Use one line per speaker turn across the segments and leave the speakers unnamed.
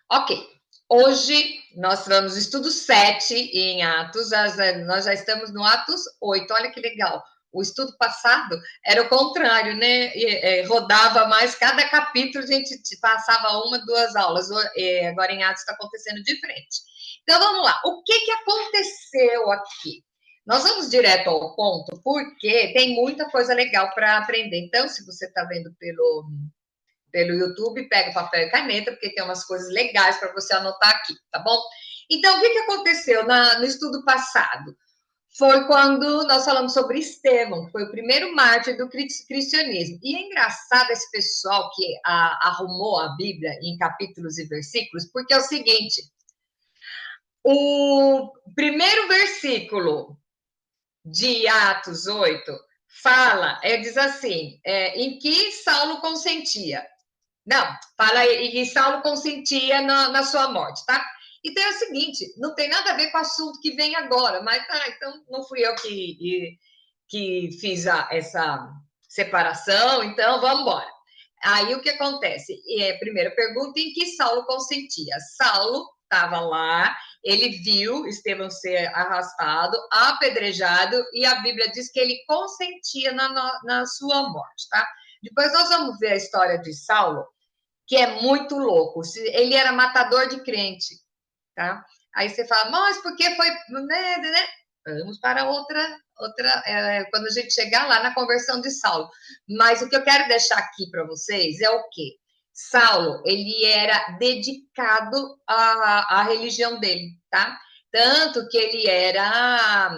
Ok. Hoje nós vamos estudo 7 em Atos, nós já estamos no Atos 8, olha que legal. O estudo passado era o contrário, né? Rodava mais, cada capítulo a gente passava uma, 2 aulas. Agora em Atos está acontecendo diferente. Então vamos lá. O que aconteceu aqui? Nós vamos direto ao ponto, porque tem muita coisa legal para aprender. Então, se você está vendo pelo YouTube, pega papel e caneta, porque tem umas coisas legais para você anotar aqui, tá bom? Então, o que aconteceu no estudo passado? Foi quando nós falamos sobre Estevão, que foi o primeiro mártir do cristianismo. E é engraçado esse pessoal que arrumou a Bíblia em capítulos e versículos, porque é o seguinte: o primeiro versículo de Atos 8 diz assim, em que Saulo consentia. Não, fala aí, e Saulo consentia na sua morte, tá? Então é o seguinte, não tem nada a ver com o assunto que vem agora, mas então não fui eu que fiz essa separação, então vamos embora. Aí o que acontece? Primeira pergunta, em que Saulo consentia? Saulo estava lá, ele viu Estevão ser arrastado, apedrejado, e a Bíblia diz que ele consentia na sua morte, tá? Depois nós vamos ver a história de Saulo, que é muito louco. Ele era matador de crente, tá? Aí você fala, mas por que foi... Vamos para outra quando a gente chegar lá na conversão de Saulo. Mas o que eu quero deixar aqui para vocês é o quê? Saulo, ele era dedicado à religião dele, tá? Tanto que ele era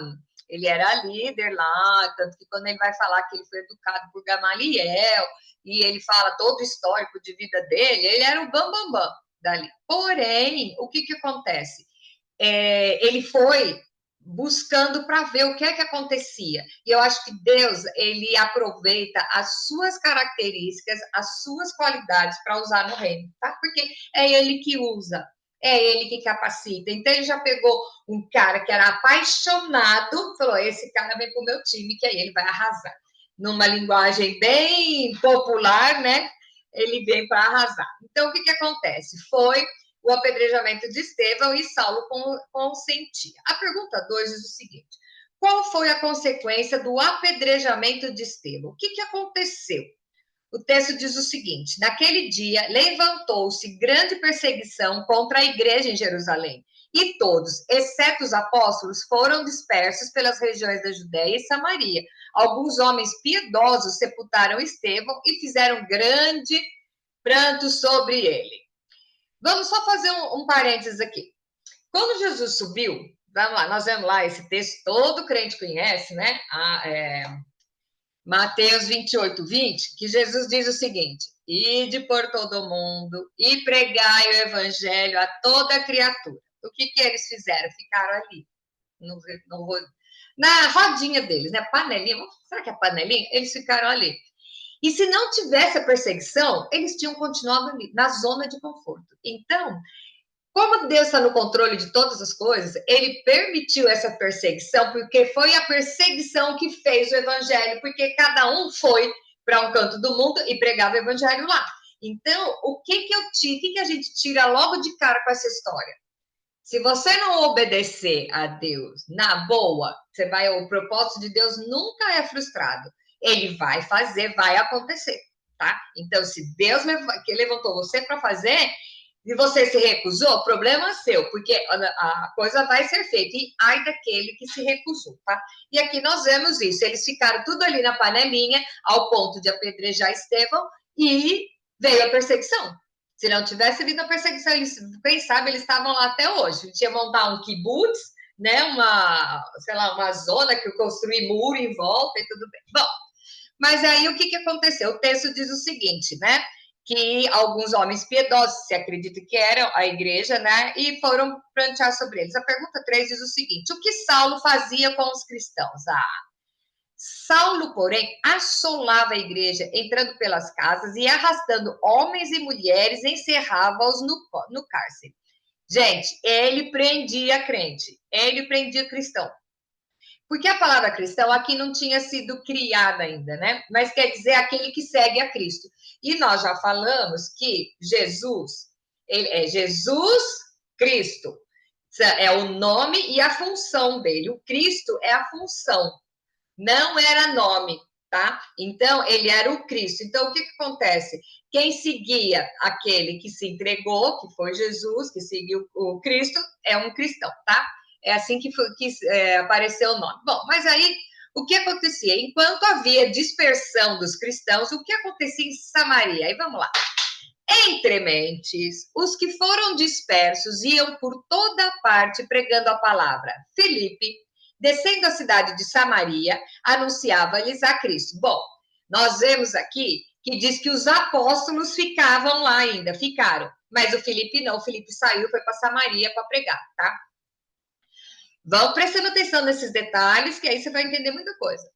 líder lá, tanto que quando ele vai falar que ele foi educado por Gamaliel, e ele fala todo o histórico de vida dele, ele era o bambambam dali. Porém, o que acontece? Ele foi buscando para ver o que é que acontecia. E eu acho que Deus, ele aproveita as suas características, as suas qualidades para usar no reino, tá? Porque é ele que usa, é ele que capacita. Então, ele já pegou um cara que era apaixonado, falou, esse cara vem pro meu time, que aí ele vai arrasar. Numa linguagem bem popular, né? Ele vem para arrasar. Então, o que acontece? Foi o apedrejamento de Estevão e Saulo consentia. A pergunta 2 diz o seguinte: qual foi a consequência do apedrejamento de Estevão? O que aconteceu? O texto diz o seguinte: naquele dia levantou-se grande perseguição contra a igreja em Jerusalém, e todos, exceto os apóstolos, foram dispersos pelas regiões da Judéia e Samaria. Alguns homens piedosos sepultaram Estevão e fizeram grande pranto sobre ele. Vamos só fazer um parênteses aqui. Quando Jesus subiu, vamos lá, nós vemos lá esse texto, todo crente conhece, né? Mateus 28, 20, que Jesus diz o seguinte: ide por todo mundo e pregai o evangelho a toda criatura. O que eles fizeram? Ficaram ali, na rodinha deles, né? Panelinha, será que é panelinha? Eles ficaram ali. E se não tivesse a perseguição, eles tinham continuado ali, na zona de conforto. Então, como Deus está no controle de todas as coisas, ele permitiu essa perseguição, porque foi a perseguição que fez o evangelho, porque cada um foi para um canto do mundo e pregava o evangelho lá. Então, o que a gente tira logo de cara com essa história? Se você não obedecer a Deus na boa, o propósito de Deus nunca é frustrado. Ele vai fazer, vai acontecer, tá? Então, se Deus levantou você para fazer, e você se recusou, problema seu, porque a coisa vai ser feita. E ai daquele que se recusou, tá? E aqui nós vemos isso. Eles ficaram tudo ali na panelinha, ao ponto de apedrejar Estevão, e veio a perseguição. Se não tivesse vindo a perseguição, quem sabe eles estavam lá até hoje. A gente ia montar um kibutz, né? Uma zona que eu construí muro em volta e tudo bem. Bom, mas aí o que aconteceu? O texto diz o seguinte, né? Que alguns homens piedosos, se acredita que eram a igreja, né? E foram prantear sobre eles. A pergunta 3 diz o seguinte: o que Saulo fazia com os cristãos? Saulo, porém, assolava a igreja, entrando pelas casas e arrastando homens e mulheres, encerrava-os no cárcere. Gente, ele prendia crente, ele prendia cristão. Porque a palavra cristão aqui não tinha sido criada ainda, né? Mas quer dizer aquele que segue a Cristo. E nós já falamos que Jesus, ele é Jesus Cristo. É o nome e a função dele. O Cristo é a função, não era nome, tá? Então, ele era o Cristo. Então, o que acontece? Quem seguia aquele que se entregou, que foi Jesus, que seguiu o Cristo, é um cristão, tá? É assim que apareceu o nome. Bom, mas aí, o que acontecia? Enquanto havia dispersão dos cristãos, o que acontecia em Samaria? Aí, vamos lá. Entre mentes, os que foram dispersos iam por toda parte pregando a palavra. Filipe, descendo a cidade de Samaria, anunciava-lhes a Cristo. Bom, nós vemos aqui que diz que os apóstolos ficavam lá ainda, ficaram. Mas o Filipe não, o Filipe saiu, foi para Samaria para pregar, tá? Vão prestando atenção nesses detalhes, que aí você vai entender muita coisa.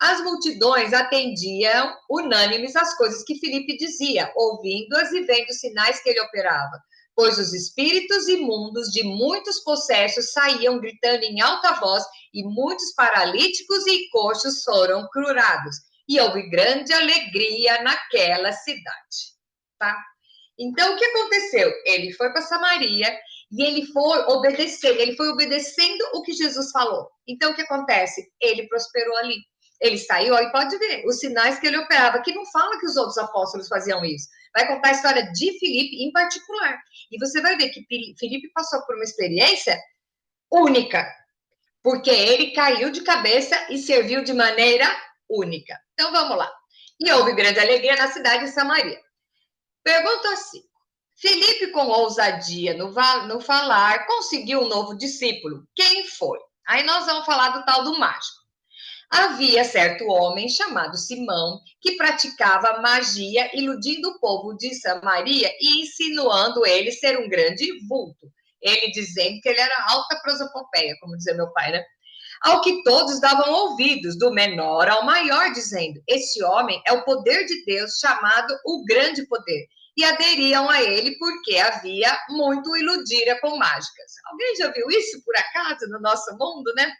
As multidões atendiam unânimes às coisas que Filipe dizia, ouvindo-as e vendo os sinais que ele operava, pois os espíritos imundos de muitos possessos saíam gritando em alta voz e muitos paralíticos e coxos foram curados. E houve grande alegria naquela cidade, tá? Então, o que aconteceu? Ele foi para Samaria e ele foi obedecendo o que Jesus falou. Então, o que acontece? Ele prosperou ali. Ele saiu, e pode ver, os sinais que ele operava, que não fala que os outros apóstolos faziam isso. Vai contar a história de Filipe em particular. E você vai ver que Filipe passou por uma experiência única, porque ele caiu de cabeça e serviu de maneira única. Então, vamos lá. E houve grande alegria na cidade de Samaria. Pergunta assim. Filipe, com ousadia no falar, conseguiu um novo discípulo. Quem foi? Aí nós vamos falar do tal do mágico. Havia certo homem chamado Simão que praticava magia, iludindo o povo de Samaria e insinuando ele ser um grande vulto. Ele dizendo que ele era alta prosopopeia, como dizia meu pai, né? Ao que todos davam ouvidos, do menor ao maior, dizendo: este homem é o poder de Deus, chamado o grande poder. E aderiam a ele porque havia muito iludira com mágicas. Alguém já viu isso, por acaso, no nosso mundo, né?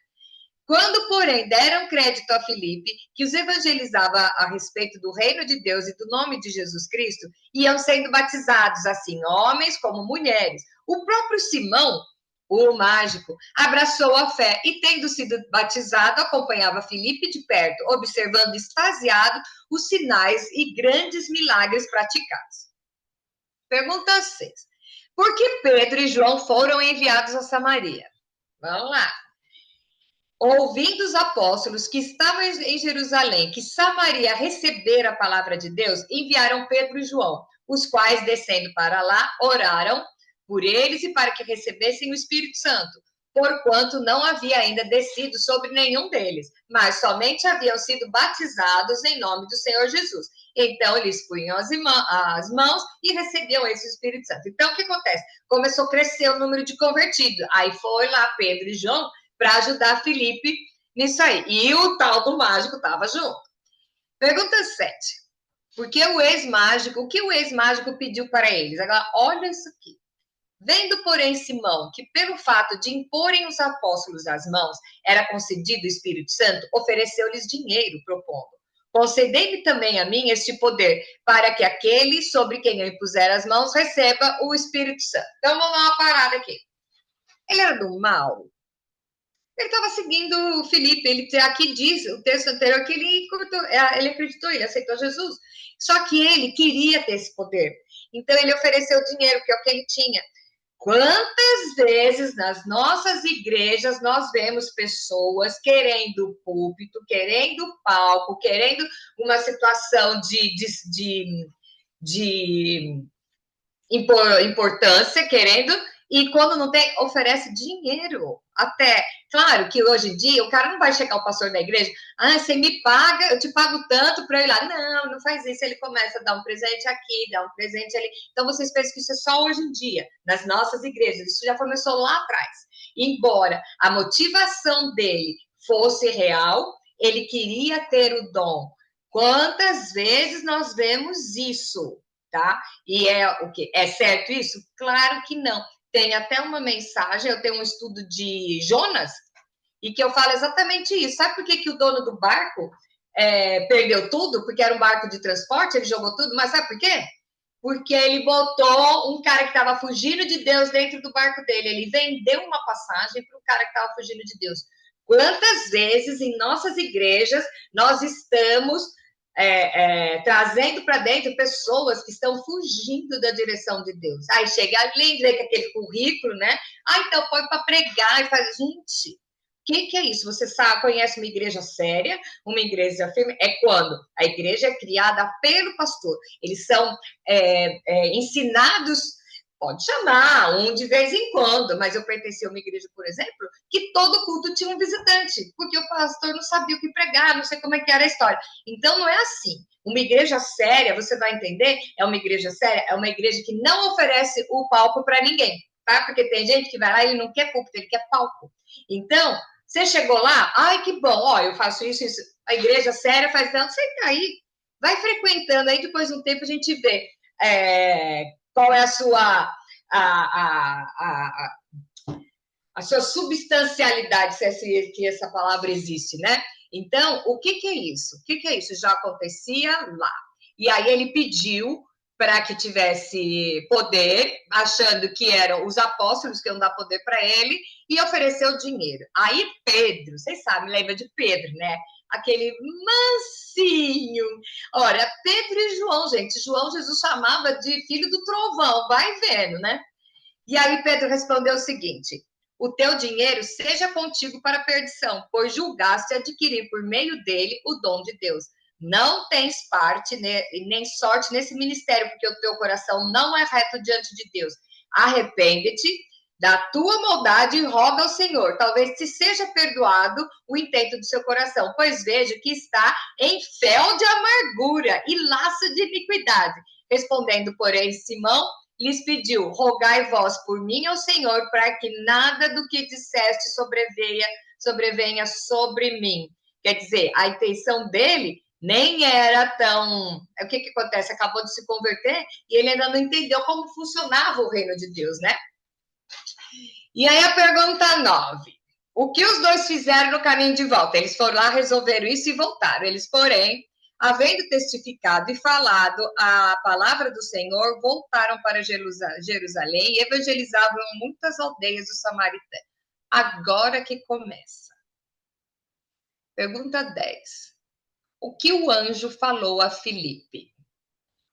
Quando, porém, deram crédito a Filipe, que os evangelizava a respeito do reino de Deus e do nome de Jesus Cristo, iam sendo batizados, assim, homens como mulheres. O próprio Simão, o mágico, abraçou a fé e, tendo sido batizado, acompanhava Filipe de perto, observando extasiado os sinais e grandes milagres praticados. Pergunta 6. Por que Pedro e João foram enviados a Samaria? Vamos lá. Ouvindo os apóstolos que estavam em Jerusalém, que Samaria recebera a palavra de Deus, enviaram Pedro e João, os quais, descendo para lá, oraram por eles e para que recebessem o Espírito Santo, porquanto não havia ainda descido sobre nenhum deles, mas somente haviam sido batizados em nome do Senhor Jesus. Então, eles punham as mãos e recebiam esse Espírito Santo. Então, o que acontece? Começou a crescer o número de convertidos. Aí foi lá Pedro e João para ajudar Filipe nisso aí. E o tal do mágico estava junto. Pergunta 7. O que o ex-mágico pediu para eles? Agora, olha isso aqui. Vendo, porém, Simão, que pelo fato de imporem os apóstolos as mãos, era concedido o Espírito Santo, ofereceu-lhes dinheiro, propondo: concedei-me também a mim este poder, para que aquele sobre quem eu impuser as mãos receba o Espírito Santo. Então, vamos dar uma parada aqui. Ele era do mal? Ele estava seguindo o Filipe, ele aqui diz, o texto anterior, que ele acreditou, ele aceitou Jesus. Só que ele queria ter esse poder. Então, ele ofereceu dinheiro, que é o que ele tinha. Quantas vezes nas nossas igrejas nós vemos pessoas querendo púlpito, querendo palco, querendo uma situação de importância, querendo, e quando não tem, oferece dinheiro. Até, claro que hoje em dia o cara não vai chegar o pastor da igreja, você me paga, eu te pago tanto para eu ir lá. Não, não faz isso. Ele começa a dar um presente aqui, dá um presente ali. Então vocês pensam que isso é só hoje em dia, nas nossas igrejas. Isso já começou lá atrás. Embora a motivação dele fosse real, ele queria ter o dom. Quantas vezes nós vemos isso? Tá? E é o quê? É certo isso? Claro que não. Tem até uma mensagem, eu tenho um estudo de Jonas, e que eu falo exatamente isso. Sabe por que o dono do barco perdeu tudo, porque era um barco de transporte, ele jogou tudo, mas sabe por quê? Porque ele botou um cara que estava fugindo de Deus dentro do barco dele. Ele vendeu uma passagem para o cara que estava fugindo de Deus. Quantas vezes em nossas igrejas nós estamos trazendo para dentro pessoas que estão fugindo da direção de Deus? Aí chega ali, vem com aquele currículo, né? Então põe para pregar e faz. Gente, o que é isso? Você sabe, conhece uma igreja séria, uma igreja firme? É quando a igreja é criada pelo pastor. Eles são ensinados, pode chamar, um de vez em quando, mas eu pertenci a uma igreja, por exemplo, que todo culto tinha um visitante, porque o pastor não sabia o que pregar, não sei como é que era a história. Então, não é assim. Uma igreja séria, você vai entender, é uma igreja séria, é uma igreja que não oferece o palco para ninguém, tá? Porque tem gente que vai lá e ele não quer púlpito, ele quer palco. Então, você chegou lá, ai, que bom, ó, eu faço isso, isso. A igreja séria faz tanto, você tá aí, vai frequentando, aí depois de um tempo a gente vê qual é a sua a sua substancialidade, se é que essa palavra existe, né? Então, o que é isso? O que é isso? Já acontecia lá. E aí ele pediu para que tivesse poder, achando que eram os apóstolos que iam dar poder para ele, e ofereceu dinheiro. Aí Pedro, vocês sabem, lembra de Pedro, né? Aquele mansinho. Olha, Pedro e João, gente. João Jesus chamava de filho do trovão, vai vendo, né? E aí Pedro respondeu o seguinte: o teu dinheiro seja contigo para a perdição, pois julgaste adquirir por meio dele o dom de Deus. Não tens parte nem sorte nesse ministério, porque o teu coração não é reto diante de Deus. Arrepende-te da tua maldade e roga ao Senhor. Talvez te seja perdoado o intento do seu coração, pois vejo que está em fel de amargura e laço de iniquidade. Respondendo, porém, Simão lhes pediu: rogai vós por mim ao Senhor, para que nada do que disseste sobrevenha sobre mim. Quer dizer, a intenção dele nem era tão... O que acontece? Acabou de se converter e ele ainda não entendeu como funcionava o reino de Deus, né? E aí a pergunta 9. O que os dois fizeram no caminho de volta? Eles foram lá, resolveram isso e voltaram. Eles, porém, havendo testificado e falado a palavra do Senhor, voltaram para Jerusalém e evangelizavam muitas aldeias dos samaritanos. Agora que começa. Pergunta 10. O que o anjo falou a Filipe?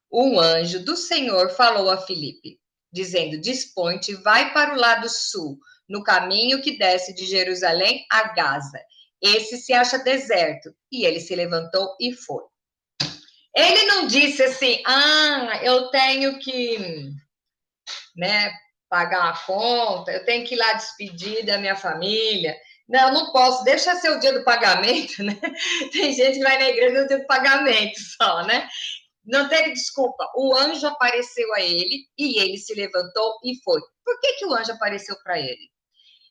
O anjo do Senhor falou a Filipe, dizendo: dispõe-te, vai para o lado sul, no caminho que desce de Jerusalém a Gaza. Esse se acha deserto. E ele se levantou e foi. Ele não disse assim: eu tenho que, né, pagar uma conta, eu tenho que ir lá despedir da minha família. Não, não posso, deixa ser o dia do pagamento, né? Tem gente que vai na igreja no dia do pagamento só, né? Não teve desculpa. O anjo apareceu a ele e ele se levantou e foi. Por que o anjo apareceu para ele?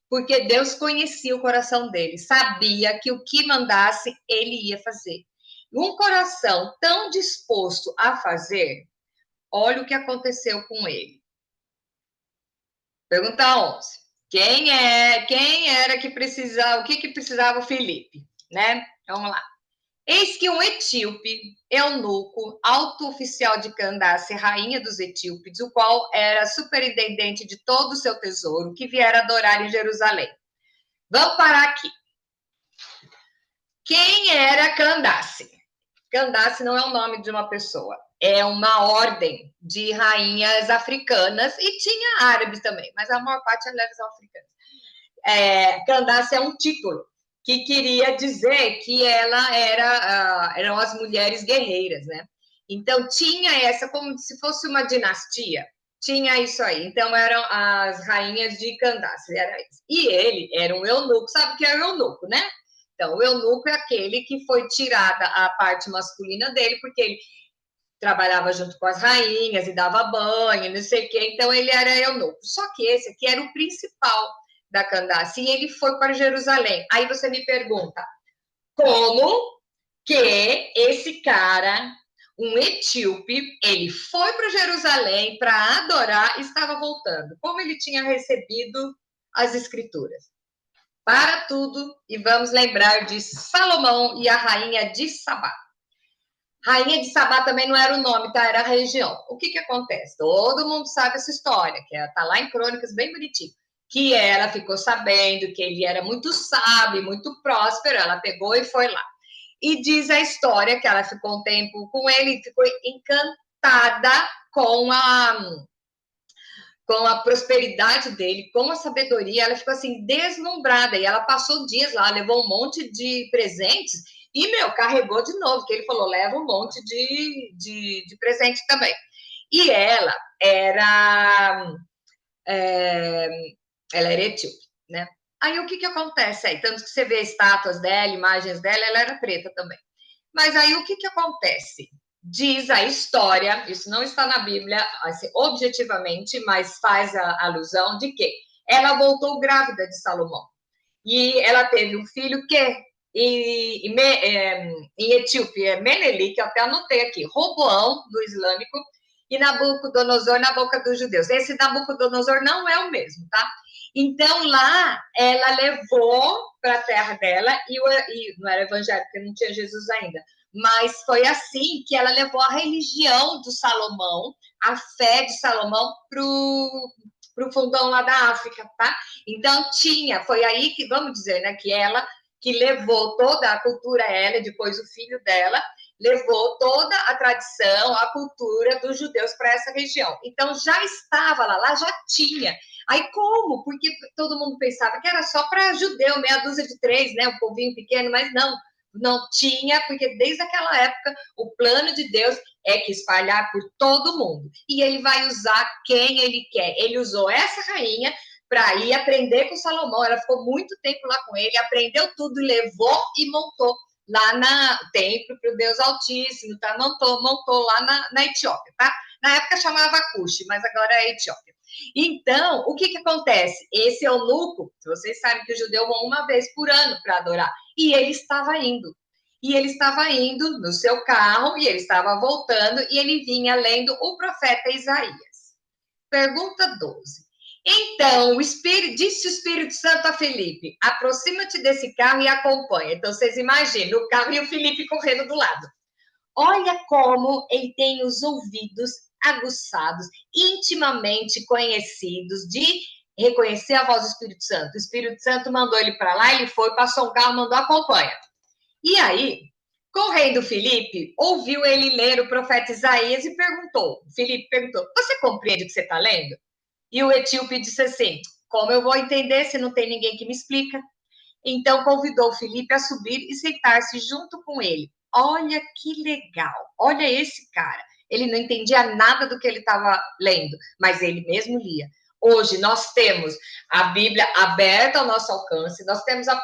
Porque Deus conhecia o coração dele, sabia que o que mandasse ele ia fazer. Um coração tão disposto a fazer, olha o que aconteceu com ele. Pergunta 11. Quem era que precisava, o que precisava o Filipe, né? Vamos lá. Eis que um etíope, eunuco, alto oficial de Candace, rainha dos etíopes, o qual era superintendente de todo o seu tesouro, que viera adorar em Jerusalém. Vamos parar aqui. Quem era Candace? Candace não é o nome de uma pessoa, é uma ordem de rainhas africanas, e tinha árabes também, mas a maior parte eram africanas. Candace é um título que queria dizer que ela eram as mulheres guerreiras, né? Então, tinha essa como se fosse uma dinastia, tinha isso aí. Então, eram as rainhas de Candace, era isso. E ele era um eunuco, sabe o que é um eunuco, né? Então, o eunuco é aquele que foi tirada a parte masculina dele, porque ele trabalhava junto com as rainhas e dava banho, não sei o quê. Então, ele era eunuco. Só que esse aqui era o principal da Candace, e ele foi para Jerusalém. Aí você me pergunta, como que esse cara, um etíope, ele foi para Jerusalém para adorar e estava voltando? Como ele tinha recebido as escrituras? Para tudo e vamos lembrar de Salomão e a rainha de Sabá. Rainha de Sabá também não era o nome, tá? Era a região. O que acontece? Todo mundo sabe essa história, que tá lá em Crônicas, bem bonitinho. Que ela ficou sabendo que ele era muito sábio, muito próspero, ela pegou e foi lá. E diz a história que ela ficou um tempo com ele e ficou encantada com a prosperidade dele, com a sabedoria, ela ficou assim deslumbrada e ela passou dias lá, levou um monte de presentes e, carregou de novo, que ele falou, leva um monte de presente também. E ela era etíope, né? Aí o que acontece aí? Tanto que você vê estátuas dela, imagens dela, ela era preta também. Mas aí o que acontece? Diz a história, isso não está na Bíblia, assim, objetivamente, mas faz a alusão de que ela voltou grávida de Salomão. E ela teve um filho que, em Etíope, é Meneli, que eu até anotei aqui, Roboão, do islâmico, e Nabucodonosor na boca dos judeus. Esse Nabucodonosor não é o mesmo, tá? Então, lá, ela levou para a terra dela, e não era evangélico, porque não tinha Jesus ainda, mas foi assim que ela levou a religião do Salomão, a fé de Salomão, para o fundão lá da África, tá? Então, foi aí que, vamos dizer, né, que ela que levou toda a cultura, ela, depois o filho dela, levou toda a tradição, a cultura dos judeus para essa região. Então, já estava lá já tinha. Aí, como? Porque todo mundo pensava que era só para judeu, meia dúzia de três, né? Um povinho pequeno, mas não tinha, porque desde aquela época o plano de Deus é que espalhar por todo mundo. E ele vai usar quem ele quer. Ele usou essa rainha para ir aprender com Salomão. Ela ficou muito tempo lá com ele, aprendeu tudo, levou e montou lá no templo para o Deus Altíssimo, tá? Montou lá na Etiópia, tá? Na época chamava Cuxi, mas agora é Etiópia. Então, o que acontece? Esse eunuco, vocês sabem que o judeu vão uma vez por ano para adorar, e ele estava indo. E ele estava indo no seu carro, e ele estava voltando, e ele vinha lendo o profeta Isaías. Pergunta 12. Então, disse o Espírito Santo a Felipe, aproxima-te desse carro e acompanha. Então, vocês imaginem, o carro e o Felipe correndo do lado. Olha como ele tem os ouvidos aguçados, intimamente conhecidos, de reconhecer a voz do Espírito Santo. O Espírito Santo mandou ele para lá, ele foi, passou um carro, mandou acompanha. E aí, correndo Felipe, ouviu ele ler o profeta Isaías e perguntou, Felipe perguntou, você compreende o que você está lendo? E o etíope disse assim, como eu vou entender se não tem ninguém que me explica? Então convidou Felipe a subir e sentar-se junto com ele. Olha que legal, olha esse cara. Ele não entendia nada do que ele estava lendo, mas ele mesmo lia. Hoje nós temos a Bíblia aberta ao nosso alcance, nós temos a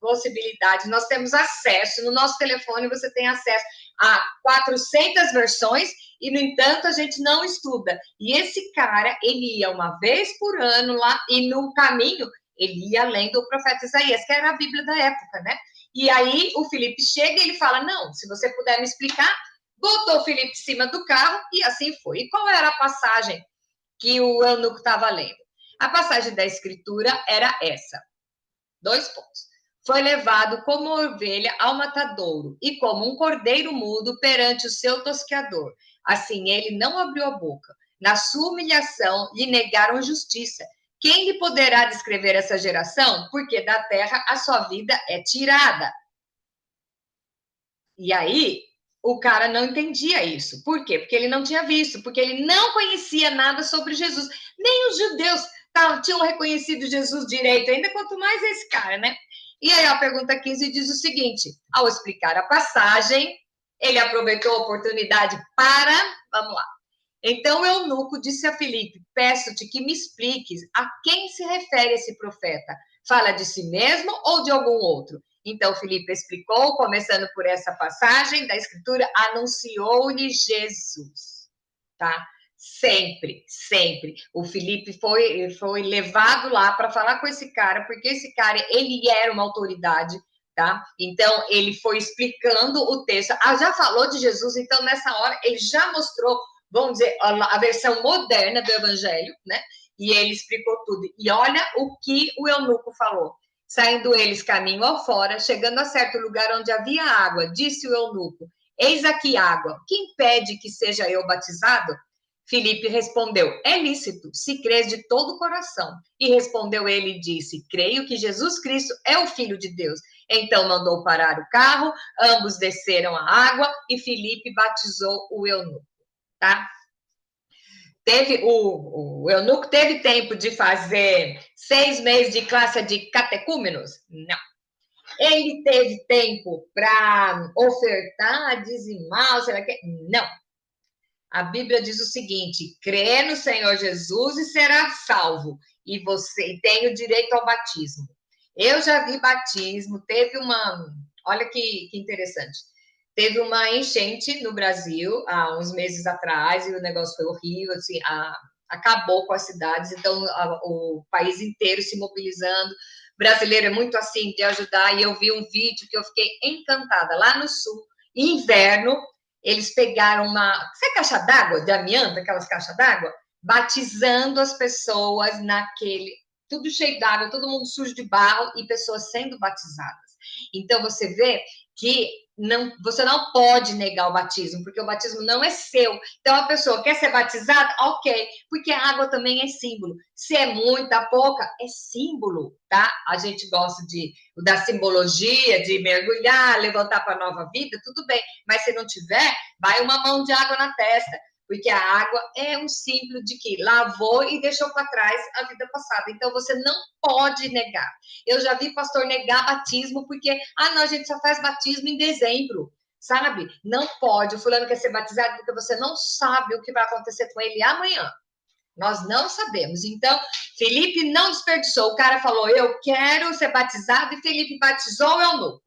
possibilidade, nós temos acesso, no nosso telefone você tem acesso a 400 versões e, no entanto, a gente não estuda. E esse cara, ele ia uma vez por ano lá e no caminho ele ia lendo o profeta Isaías, que era a Bíblia da época, né? E aí o Felipe chega e ele fala, não, se você puder me explicar, botou o Felipe em cima do carro e assim foi. E qual era a passagem que o eunuco estava lendo? A passagem da escritura era essa. 2 pontos. Foi levado como ovelha ao matadouro e como um cordeiro mudo perante o seu tosqueador. Assim ele não abriu a boca. Na sua humilhação lhe negaram justiça. Quem lhe poderá descrever essa geração? Porque da terra a sua vida é tirada. E aí, o cara não entendia isso. Por quê? Porque ele não tinha visto, porque ele não conhecia nada sobre Jesus. Nem os judeus tinham reconhecido Jesus direito, ainda quanto mais esse cara, né? E aí a pergunta 15 diz o seguinte, ao explicar a passagem, ele aproveitou a oportunidade para, vamos lá, então o eunuco disse a Filipe, peço-te que me expliques a quem se refere esse profeta. Fala de si mesmo ou de algum outro? Então Filipe explicou, começando por essa passagem da escritura, anunciou-lhe Jesus, tá? Sempre, sempre. O Filipe foi levado lá para falar com esse cara, porque esse cara, ele era uma autoridade, tá? Então, ele foi explicando o texto. Já falou de Jesus, então, nessa hora, ele já mostrou, vamos dizer, a versão moderna do evangelho, né? E ele explicou tudo. E olha o que o eunuco falou. Saindo eles caminho ao fora, chegando a certo lugar onde havia água, disse o eunuco: Eis aqui água, que impede que seja eu batizado? Filipe respondeu: É lícito, se crês de todo o coração. E respondeu ele e disse: Creio que Jesus Cristo é o Filho de Deus. Então mandou parar o carro, ambos desceram a água e Filipe batizou o eunuco, tá? O eunuco teve tempo de fazer 6 meses de classe de catecúmenos? Não. Ele teve tempo para ofertar, dizimar, será que? Não. A Bíblia diz o seguinte: crê no Senhor Jesus e será salvo. E você tem o direito ao batismo. Eu já vi batismo, teve uma. Olha que interessante. Teve uma enchente no Brasil há uns meses atrás e o negócio foi horrível, assim, acabou com as cidades, então o país inteiro se mobilizando. O brasileiro é muito assim de ajudar, e eu vi um vídeo que eu fiquei encantada. Lá no sul, inverno, eles pegaram sabe caixa d'água de amianto, aquelas caixas d'água? Batizando as pessoas naquele, tudo cheio d'água, todo mundo sujo de barro e pessoas sendo batizadas. Então você vê que você não pode negar o batismo, porque o batismo não é seu. Então, a pessoa quer ser batizada? Ok, porque a água também é símbolo. Se é muita, pouca, é símbolo, tá? A gente gosta da simbologia, de mergulhar, levantar para a nova vida, tudo bem. Mas se não tiver, vai uma mão de água na testa, porque a água é um símbolo de que lavou e deixou para trás a vida passada. Então, você não pode negar. Eu já vi pastor negar batismo porque, não, a gente só faz batismo em dezembro, sabe? Não pode. O fulano quer ser batizado porque você não sabe o que vai acontecer com ele amanhã. Nós não sabemos. Então, Felipe não desperdiçou. O cara falou, eu quero ser batizado, e Felipe batizou o eunuco.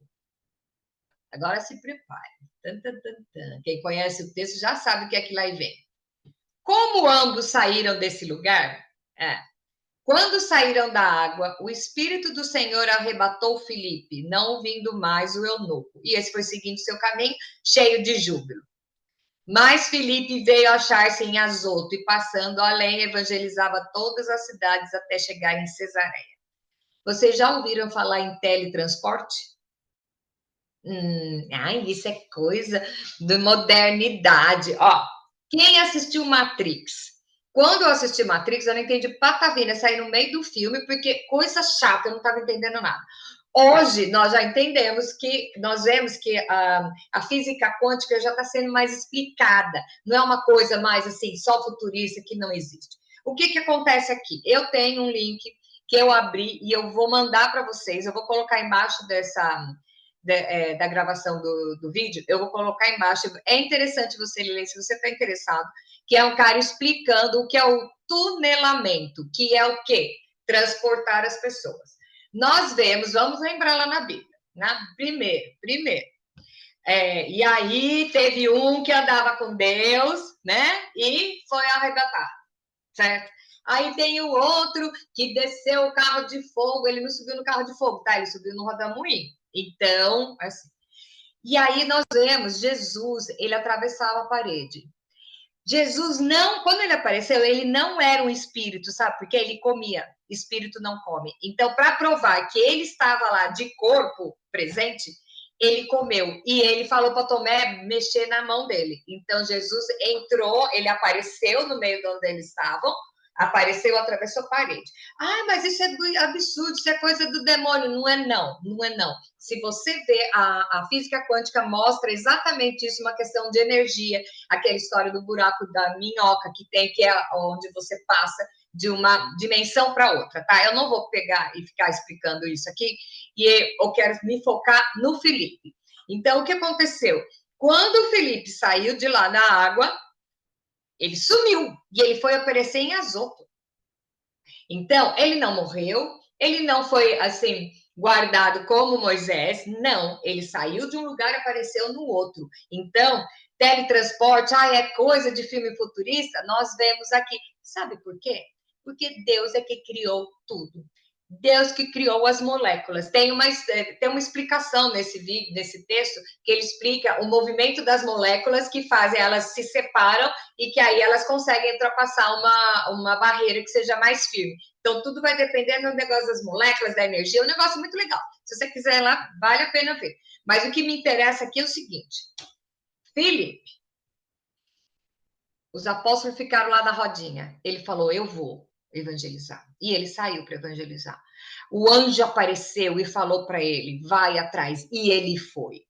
Agora se prepare. Quem conhece o texto já sabe o que é que lá vem. Como ambos saíram desse lugar? Quando saíram da água, o Espírito do Senhor arrebatou Filipe, não ouvindo mais o eunuco. E esse foi seguindo seu caminho, cheio de júbilo. Mas Filipe veio achar-se em Azoto e, passando além, evangelizava todas as cidades até chegar em Cesareia. Vocês já ouviram falar em teletransporte? Isso é coisa de modernidade. Ó, quem assistiu Matrix? Quando eu assisti Matrix, eu não entendi patavina, saí no meio do filme, porque coisa chata, eu não estava entendendo nada. Hoje, nós já entendemos que, nós vemos que a física quântica já está sendo mais explicada, não é uma coisa mais assim, só futurista, que não existe. O que acontece aqui? Eu tenho um link que eu abri e eu vou mandar para vocês, eu vou colocar embaixo da gravação do vídeo, eu vou colocar embaixo. É interessante você ler, se você está interessado, que é um cara explicando o que é o tunelamento, que é o quê? Transportar as pessoas. Nós vemos, vamos lembrar lá na Bíblia, primeiro. E aí teve um que andava com Deus, né? E foi arrebatado, certo? Aí tem o outro que desceu o carro de fogo, ele não subiu no carro de fogo, tá? Ele subiu no rodamuinho. Então, assim. E aí nós vemos Jesus, ele atravessava a parede. Jesus não, quando ele apareceu, ele não era um espírito, sabe? Porque ele comia, espírito não come. Então, para provar que ele estava lá de corpo presente, ele comeu. E ele falou para Tomé mexer na mão dele. Então, Jesus entrou, ele apareceu no meio de onde eles estavam, apareceu, atravessou a parede. Mas isso é absurdo, isso é coisa do demônio. Não é não. Se você vê, a física quântica mostra exatamente isso, uma questão de energia, aquela história do buraco da minhoca que é onde você passa de uma dimensão para outra, tá? Eu não vou pegar e ficar explicando isso aqui, e eu quero me focar no Felipe. Então, o que aconteceu? Quando o Felipe saiu de lá na água, ele sumiu e ele foi aparecer em Azoto. Então, ele não morreu, ele não foi assim guardado como Moisés, não, ele saiu de um lugar e apareceu no outro. Então, teletransporte, é coisa de filme futurista, nós vemos aqui. Sabe por quê? Porque Deus é que criou tudo. Deus que criou as moléculas. Tem uma explicação nesse vídeo, nesse texto, que ele explica o movimento das moléculas que fazem, elas se separam e que aí elas conseguem ultrapassar uma barreira que seja mais firme. Então, tudo vai depender do negócio das moléculas, da energia, é um negócio muito legal. Se você quiser ir lá, vale a pena ver. Mas o que me interessa aqui é o seguinte, Filipe, os apóstolos ficaram lá na rodinha. Ele falou, eu vou evangelizar. E ele saiu para evangelizar. O anjo apareceu e falou para ele, vai atrás. E ele foi.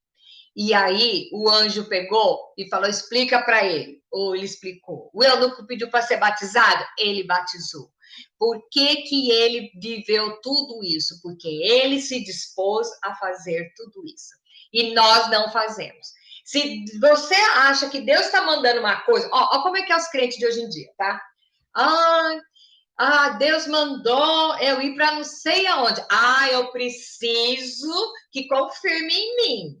E aí o anjo pegou e falou, explica para ele. Ou ele explicou. O eunuco pediu para ser batizado? Ele batizou. Por que que ele viveu tudo isso? Porque ele se dispôs a fazer tudo isso. E nós não fazemos. Se você acha que Deus está mandando uma coisa, ó como é que é os crentes de hoje em dia, tá? Deus mandou eu ir para não sei aonde. Eu preciso que confirme em mim.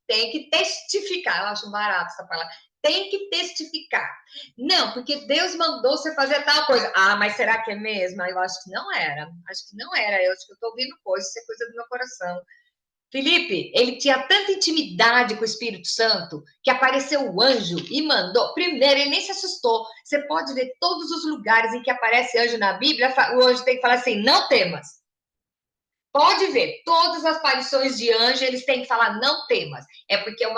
Tem que testificar. Eu acho barato essa palavra. Tem que testificar. Não, porque Deus mandou você fazer tal coisa. Mas será que é mesmo? Eu acho que não era. Acho que não era. Eu acho que eu estou ouvindo coisa, isso é coisa do meu coração. Felipe, ele tinha tanta intimidade com o Espírito Santo que apareceu o anjo e mandou. Primeiro, ele nem se assustou. Você pode ver todos os lugares em que aparece anjo na Bíblia, o anjo tem que falar assim: não temas. Pode ver, todas as aparições de anjo, eles têm que falar: não temas. É porque é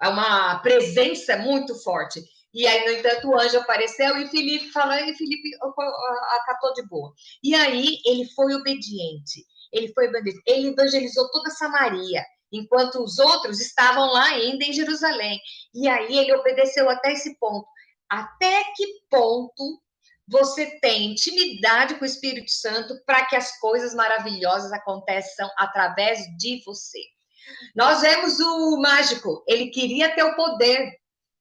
uma presença muito forte. E aí, no entanto, o anjo apareceu e Felipe falou, e Felipe acatou de boa. E aí, ele foi obediente. Ele evangelizou toda Samaria, enquanto os outros estavam lá ainda em Jerusalém. E aí, ele obedeceu até esse ponto. Até que ponto você tem intimidade com o Espírito Santo para que as coisas maravilhosas aconteçam através de você? Nós vemos o mágico, ele queria ter o poder,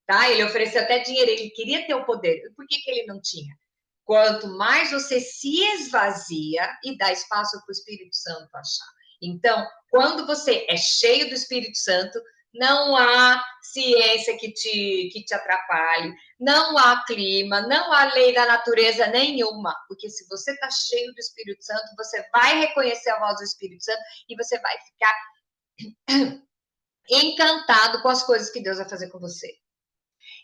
tá? Ele ofereceu até dinheiro, ele queria ter o poder. Por que ele não tinha? Quanto mais você se esvazia e dá espaço para o Espírito Santo achar. Então, quando você é cheio do Espírito Santo, não há ciência que te atrapalhe, não há clima, não há lei da natureza nenhuma, porque se você está cheio do Espírito Santo, você vai reconhecer a voz do Espírito Santo e você vai ficar encantado com as coisas que Deus vai fazer com você.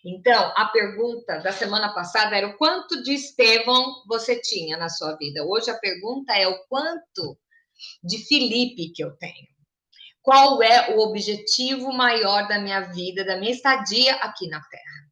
Então, a pergunta da semana passada era o quanto de Estevão você tinha na sua vida. Hoje a pergunta é o quanto de Filipe que eu tenho. Qual é o objetivo maior da minha vida, da minha estadia aqui na Terra?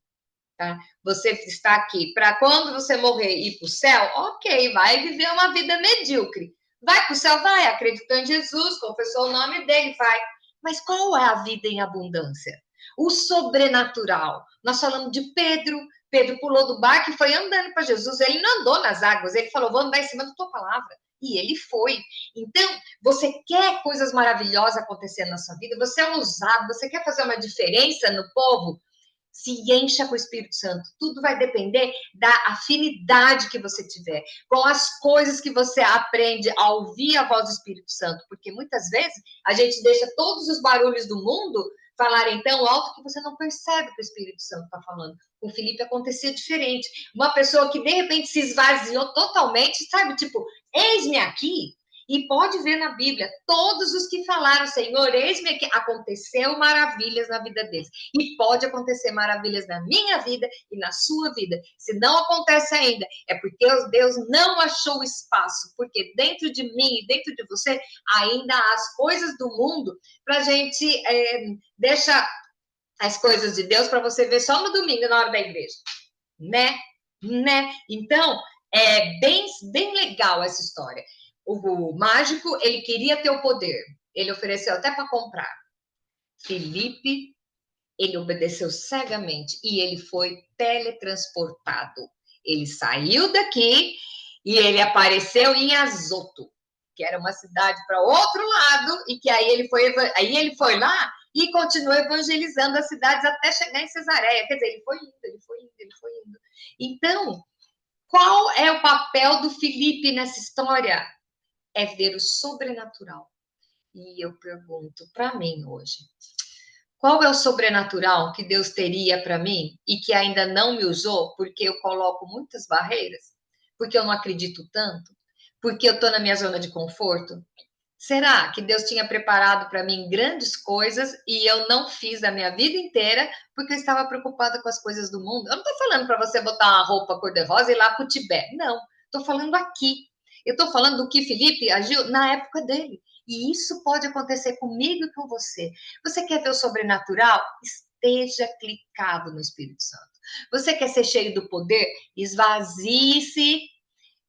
Tá? Você está aqui para quando você morrer e ir para o céu? Ok, vai viver uma vida medíocre. Vai para o céu? Vai, acreditou em Jesus, confessou o nome dele, vai. Mas qual é a vida em abundância? O sobrenatural. Nós falamos de Pedro. Pedro pulou do barco e foi andando para Jesus. Ele não andou nas águas, ele falou: vou andar em cima da tua palavra. E ele foi. Então, você quer coisas maravilhosas acontecendo na sua vida? Você é ousado, você quer fazer uma diferença no povo? Se encha com o Espírito Santo. Tudo vai depender da afinidade que você tiver, com as coisas que você aprende a ouvir a voz do Espírito Santo, porque muitas vezes a gente deixa todos os barulhos do mundo falarem tão alto que você não percebe que o Espírito Santo está falando. Com o Felipe acontecia diferente. Uma pessoa que de repente se esvaziou totalmente, sabe? Tipo, eis-me aqui. E pode ver na Bíblia, todos os que falaram, Senhor, eis-me aqui, aconteceu maravilhas na vida deles. E pode acontecer maravilhas na minha vida e na sua vida. Se não acontece ainda, é porque Deus não achou espaço, porque dentro de mim e dentro de você ainda há as coisas do mundo para a gente deixar as coisas de Deus para você ver só no domingo, na hora da igreja. Né? Então, é bem legal essa história. O mágico, ele queria ter o poder. Ele ofereceu até para comprar. Felipe, ele obedeceu cegamente e ele foi teletransportado. Ele saiu daqui e ele apareceu em Azoto, que era uma cidade para outro lado, e que aí ele foi lá e continuou evangelizando as cidades até chegar em Cesareia. Quer dizer, ele foi indo. Então, qual é o papel do Felipe nessa história? É ver o sobrenatural. E eu pergunto para mim hoje, qual é o sobrenatural que Deus teria para mim e que ainda não me usou porque eu coloco muitas barreiras? Porque eu não acredito tanto? porque eu estou na minha zona de conforto? Será que Deus tinha preparado para mim grandes coisas e eu não fiz a minha vida inteira porque eu estava preocupada com as coisas do mundo? Eu não estou falando para você botar uma roupa cor-de-rosa e ir lá para o Tibete. Não, estou falando aqui. Eu estou falando do que Felipe agiu na época dele. E isso pode acontecer comigo e com você. Você quer ver o sobrenatural? Esteja clicado no Espírito Santo. Você quer ser cheio do poder? Esvazie-se,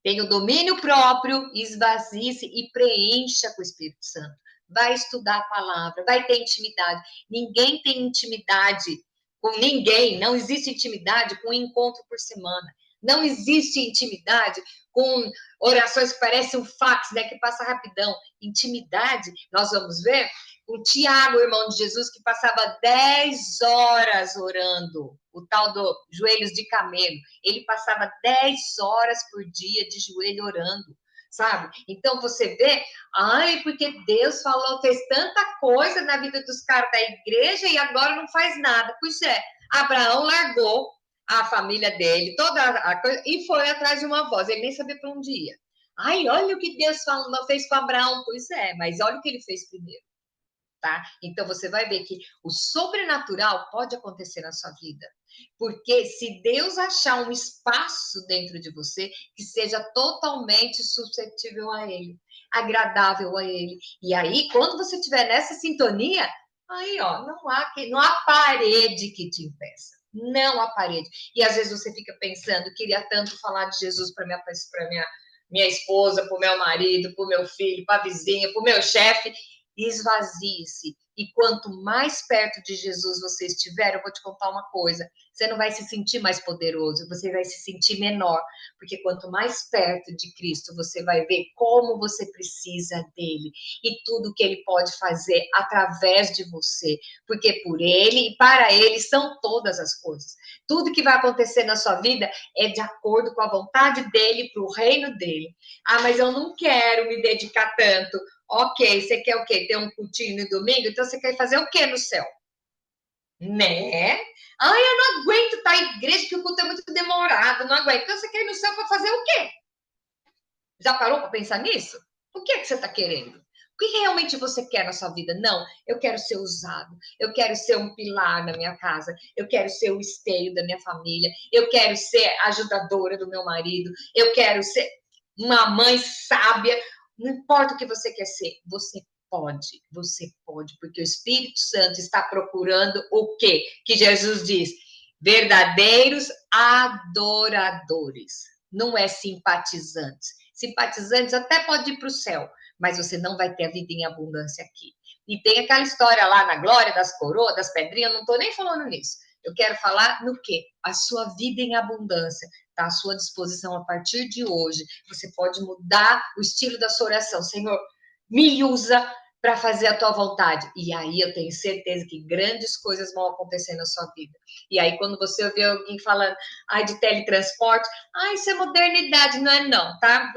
tenha o domínio próprio, esvazie-se e preencha com o Espírito Santo. Vai estudar a palavra, vai ter intimidade. Ninguém tem intimidade com ninguém, não existe intimidade com um encontro por semana. Não existe intimidade com orações que parecem um fax, né, que passa rapidão. Intimidade, nós vamos ver, o Tiago, irmão de Jesus, que passava 10 horas orando, o tal do joelhos de camelo. Ele passava 10 horas por dia de joelho orando, sabe? Então você vê, ai, porque Deus falou, fez tanta coisa na vida dos caras da igreja e agora não faz nada. Pois é, Abraão largou a família dele, toda a coisa, e foi atrás de uma voz. Ele nem sabia para onde ia. Ai, olha o que Deus fez com Abraão. Pois é, mas olha o que ele fez primeiro. Tá? Então você vai ver que o sobrenatural pode acontecer na sua vida. Porque se Deus achar um espaço dentro de você que seja totalmente suscetível a Ele, agradável a Ele. E aí, quando você estiver nessa sintonia, aí, ó, não há parede que te impeça. Não há parede. E às vezes você fica pensando, queria tanto falar de Jesus para minha esposa, para o meu marido, para o meu filho, para a vizinha, para o meu chefe. Esvazie-se. E quanto mais perto de Jesus você estiver, eu vou te contar uma coisa, você não vai se sentir mais poderoso, você vai se sentir menor, porque quanto mais perto de Cristo, você vai ver como você precisa dele e tudo que ele pode fazer através de você, porque por ele e para ele são todas as coisas. Tudo que vai acontecer na sua vida é de acordo com a vontade dele, para o reino dele. Ah, mas eu não quero me dedicar tanto. Ok, você quer o quê? Ter um cultinho no domingo? Então você quer fazer o quê no céu? Né? Ai, eu não aguento estar em igreja, que o culto é muito demorado, não aguento. Então você quer ir no céu para fazer o quê? Já parou para pensar nisso? O que é que você está querendo? O que realmente você quer na sua vida? Não, eu quero ser usado, eu quero ser um pilar na minha casa, eu quero ser o esteio da minha família, eu quero ser ajudadora do meu marido, eu quero ser uma mãe sábia. Não importa o que você quer ser, você pode, porque o Espírito Santo está procurando o quê? Que Jesus diz: verdadeiros adoradores, não é simpatizantes. Simpatizantes até pode ir para o céu, mas você não vai ter a vida em abundância aqui. E tem aquela história lá na glória das coroas, das pedrinhas, eu não estou nem falando nisso. Eu quero falar no quê? A sua vida em abundância está à sua disposição a partir de hoje. Você pode mudar o estilo da sua oração. Senhor, me usa para fazer a tua vontade. E aí eu tenho certeza que grandes coisas vão acontecer na sua vida. E aí quando você ouvir alguém falando, ai, de teletransporte, ai, isso é modernidade, não é não, tá?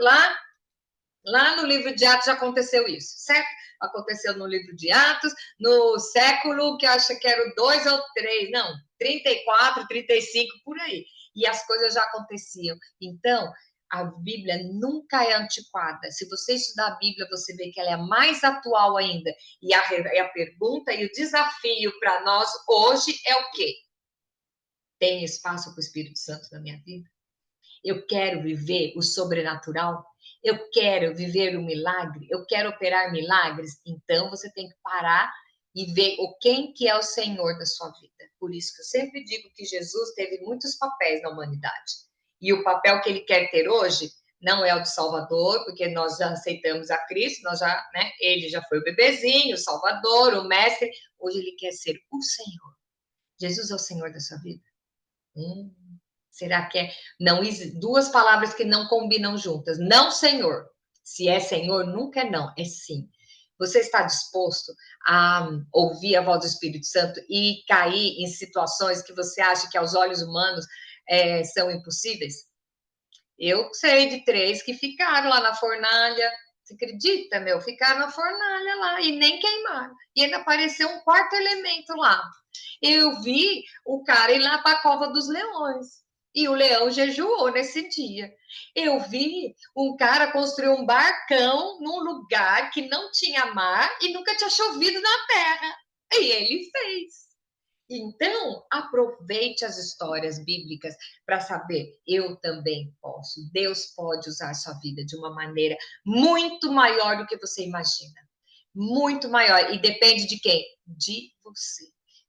Lá no livro de Atos já aconteceu isso, certo? Aconteceu no livro de Atos, no século que eu acho que era o 2 ou 3, não, 34, 35, por aí. E as coisas já aconteciam. Então, a Bíblia nunca é antiquada. Se você estudar a Bíblia, você vê que ela é mais atual ainda. E a pergunta e o desafio para nós hoje é o quê? Tem espaço para o Espírito Santo na minha vida? Eu quero viver o sobrenatural? Eu quero viver o milagre? Eu quero operar milagres? Então você tem que parar e ver quem que é o Senhor da sua vida. Por isso que eu sempre digo que Jesus teve muitos papéis na humanidade. E o papel que ele quer ter hoje não é o de Salvador, porque nós já aceitamos a Cristo, ele já foi o bebezinho, o Salvador, o mestre. Hoje ele quer ser o Senhor. Jesus é o Senhor da sua vida? Será que é? Não, duas palavras que não combinam juntas. Não, Senhor. Se é Senhor, nunca é não, é sim. Você está disposto a ouvir a voz do Espírito Santo e cair em situações que você acha que aos olhos humanos são impossíveis? Eu sei de 3 que ficaram lá na fornalha. Você acredita, meu? Ficaram na fornalha lá e nem queimaram. E ainda apareceu um quarto elemento lá. Eu vi o cara ir lá para a cova dos leões. E o leão jejuou nesse dia. Eu vi um cara construir um barcão num lugar que não tinha mar e nunca tinha chovido na terra. E ele fez. Então, aproveite as histórias bíblicas para saber, eu também posso. Deus pode usar a sua vida de uma maneira muito maior do que você imagina. Muito maior. E depende de quem? De você.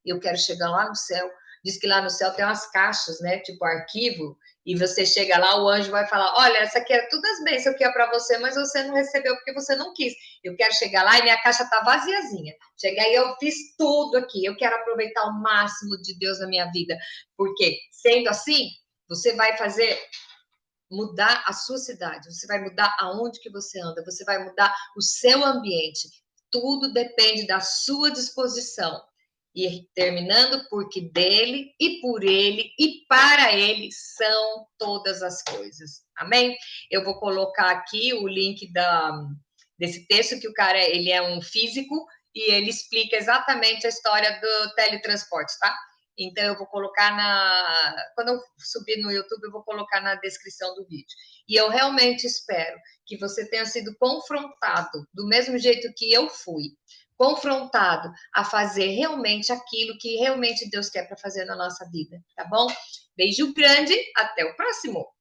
Eu quero chegar lá no céu. Diz que lá no céu tem umas caixas, né? Tipo arquivo. E você chega lá, o anjo vai falar: olha, essa aqui é tudo as bênçãos que é para você, mas você não recebeu porque você não quis. Eu quero chegar lá e minha caixa tá vaziazinha. Chegar aí, eu fiz tudo aqui. Eu quero aproveitar o máximo de Deus na minha vida. Porque, sendo assim, você vai fazer mudar a sua cidade, você vai mudar aonde que você anda, você vai mudar o seu ambiente. Tudo depende da sua disposição. E terminando, porque dele e por ele e para ele são todas as coisas. Amém? Eu vou colocar aqui o link desse texto que o cara, ele é um físico e ele explica exatamente a história do teletransporte, tá? Então, eu vou colocar quando eu subir no YouTube, eu vou colocar na descrição do vídeo. E eu realmente espero que você tenha sido confrontado, do mesmo jeito que eu fui, confrontado a fazer realmente aquilo que realmente Deus quer para fazer na nossa vida, tá bom? Beijo grande, até o próximo!